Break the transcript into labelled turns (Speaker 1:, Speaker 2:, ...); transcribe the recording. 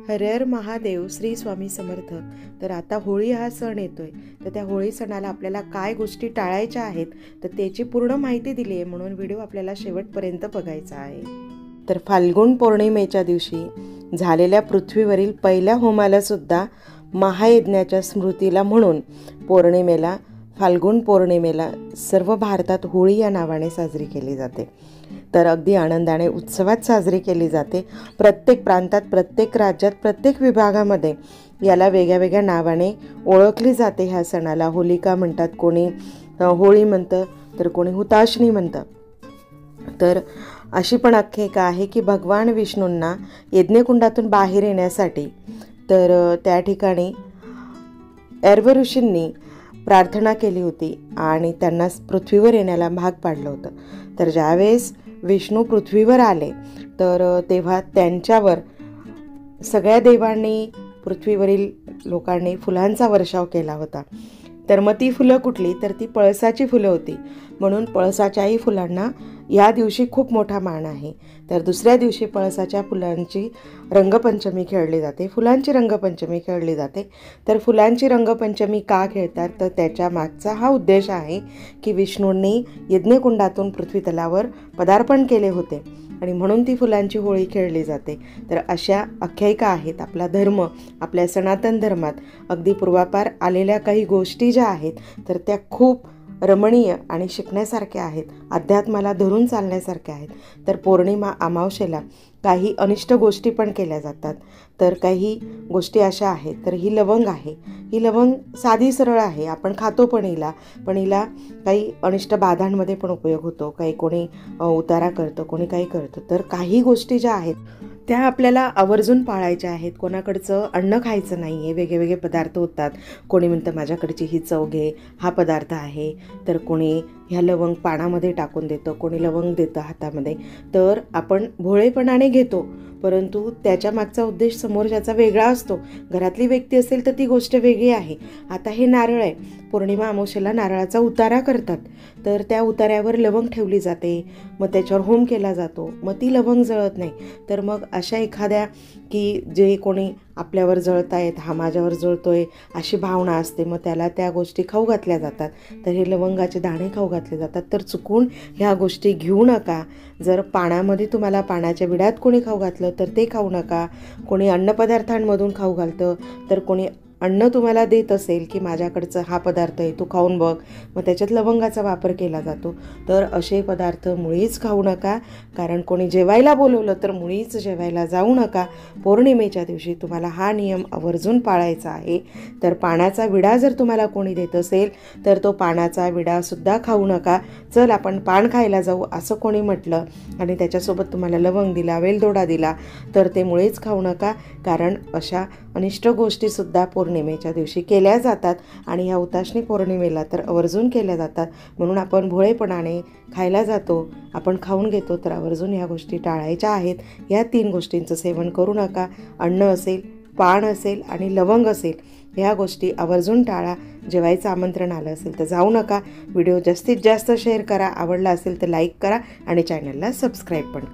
Speaker 1: हर हर महादेव, श्री स्वामी समर्थ। तर आता होळी हा सण येतोय, तर त्या होळी सणाला आपल्याला काय गोष्टी टाळायच्या आहेत तर त्याची पूर्ण माहिती दिली आहे, म्हणून व्हिडिओ आपल्याला शेवटपर्यंत बघायचा आहे। तर फाल्गुन पौर्णिमेच्या दिवशी झालेल्या पृथ्वीवरील पहिल्या होमाला सुद्धा महायज्ञाच्या स्मृतीला म्हणून फाल्गुन पौर्णिमेला सर्व भारतात होळी या नावाने साजरी केली जाते। तर अगदी आनंदाने उत्सवात साजरी केली जाते। प्रत्येक प्रांतात, प्रत्येक राज्यात, प्रत्येक विभागामध्ये याला वेगळ्या वेगळ्या नावाने ओळखली जाते। ह्या सणाला होलिका म्हणतात, कोणी होळी म्हणतं, तर कोणी हुताशनी म्हणतं। तर अशी पण आख्यायिका आहे की भगवान विष्णूंना यज्ञकुंडातून बाहेर येण्यासाठी तर त्या ठिकाणी एर्व ऋषींनी प्रार्थना केली होती आणि त्यांना पृथ्वीवर येण्याला भाग पाडलं होतं। तर ज्यावेळेस विष्णू पृथ्वीवर आले तर तेव्हा त्यांच्यावर सगळ्या देवांनी, पृथ्वीवरील लोकांनी फुलांचा वर्षाव केला होता। तर मग ती फुलं कुठली, तर ती पळसाची फुलं होती, म्हणून पळसाच्याही फुलांना या दिवशी खूप मोठा मान आहे। तर दुसऱ्या दिवशी पळसाच्या फुलांची रंगपंचमी खेळली जाते, फुलांची रंगपंचमी खेळली जाते। तर फुलांची रंगपंचमी का खेळतात, तर त्याच्या मागचा हा उद्देश आहे की विष्णूंनी यज्ञकुंडातून पृथ्वीतलावर पदार्पण केले होते आणि म्हणून ती फुलांची होळी खेळली जाते। तर अशा आख्यायिका आहेत। आपला धर्म, आपल्या सनातन धर्मात अगदी पूर्वापार आलेल्या काही गोष्टी ज्या आहेत तर त्या खूप रमणीय आणि शिकण्यासारख्या आहेत, अध्यात्माला धरून चालण्यासारख्या आहेत। तर पौर्णिमा अमावस्येला काही अनिष्ट गोष्टी पण केल्या जातात। तर काही गोष्टी अशा आहेत, तर ही लवंग आहे, ही लवंग साधी सरळ आहे, आपण खातो पण हिला काही अनिष्ट बाधांमध्ये पण उपयोग होतो। काही कोणी उतारा करतं, कोणी काही करतं। तर काही गोष्टी ज्या आहेत त्या आपल्याला आवर्जून पाळायच्या आहेत। कोणाकडचं अन्न खायचं नाही आहे, वेगळे वेगळे पदार्थ होतात। कोणी म्हणतं माझ्याकडची ही चव घे, हा पदार्थ आहे, तर कोणी ह्या लवंग पानामध्ये टाकून देतं, कोणी लवंग देतं हातामध्ये। तर आपण भोळेपणाने घेतो, परंतु त्याच्या मागचा उद्देश समोरच्याचा वेगळा असतो। घरातली व्यक्ती असेल तर ती गोष्ट वेगळी आहे। आता हे नारळ आहे, पौर्णिमा अमावस्येला नारळाचा उतारा करतात, तर त्या उतार्यावर लवंग ठेवली जाते, मग त्याच्यावर होम केला जातो, मग ती लवंग जळत नाही। तर मग अशा एखाद्या की जे कोणी आपल्यावर जळतायत, हा माझ्यावर जळतोय अशी भावना असते, मग त्याला त्या गोष्टी खाऊ घातल्या जातात। तर हे लवंगाचे दाणे खाऊ घातले जातात। तर चुकून ह्या गोष्टी घेऊ नका। जर पाण्यामध्ये तुम्हाला पाण्याच्या विड्यात कोणी खाऊ घातलं तर ते खाऊ नका। कोणी अन्नपदार्थांमधून खाऊ घालतं, तर कोणी अन्न तुम्हाला देत असेल की माझ्याकडचं हा पदार्थ आहे, तू खाऊन बघ, मग त्याच्यात लवंगाचा वापर केला जातो, तर असे पदार्थ मुळीच खाऊ नका। कारण कोणी जेवायला बोलवलं तर मुळीच जेवायला जाऊ नका। पौर्णिमेच्या दिवशी तुम्हाला हा नियम आवर्जून पाळायचा आहे। तर पाण्याचा विडा जर तुम्हाला कोणी देत असेल तर तो पाण्याचा विडासुद्धा खाऊ नका। चल आपण पान खायला जाऊ असं कोणी म्हटलं आणि त्याच्यासोबत तुम्हाला लवंग दिला, वेलदोडा दिला, तर ते मुळीच खाऊ नका। कारण अशा अनिष्ट गोष्टीसुद्धा पौर्णिमेच्या दिवशी केल्या जातात आणि ह्या हुताशनी पौर्णिमेला तर आवर्जून केल्या जातात। म्हणून आपण भोळेपणाने खायला जातो, आपण खाऊन घेतो, तर आवर्जून ह्या गोष्टी टाळायच्या आहेत। ह्या 3 गोष्टींचं सेवन करू नका। अन्न असेल, पान असेल आणि लवंग असेल, ह्या गोष्टी आवर्जून टाळा। जेवायचं आमंत्रण आलं असेल तर जाऊ नका। व्हिडिओ जास्तीत जास्त शेअर करा, आवडला असेल तर लाईक करा आणि चॅनलला सबस्क्राईब पण करा।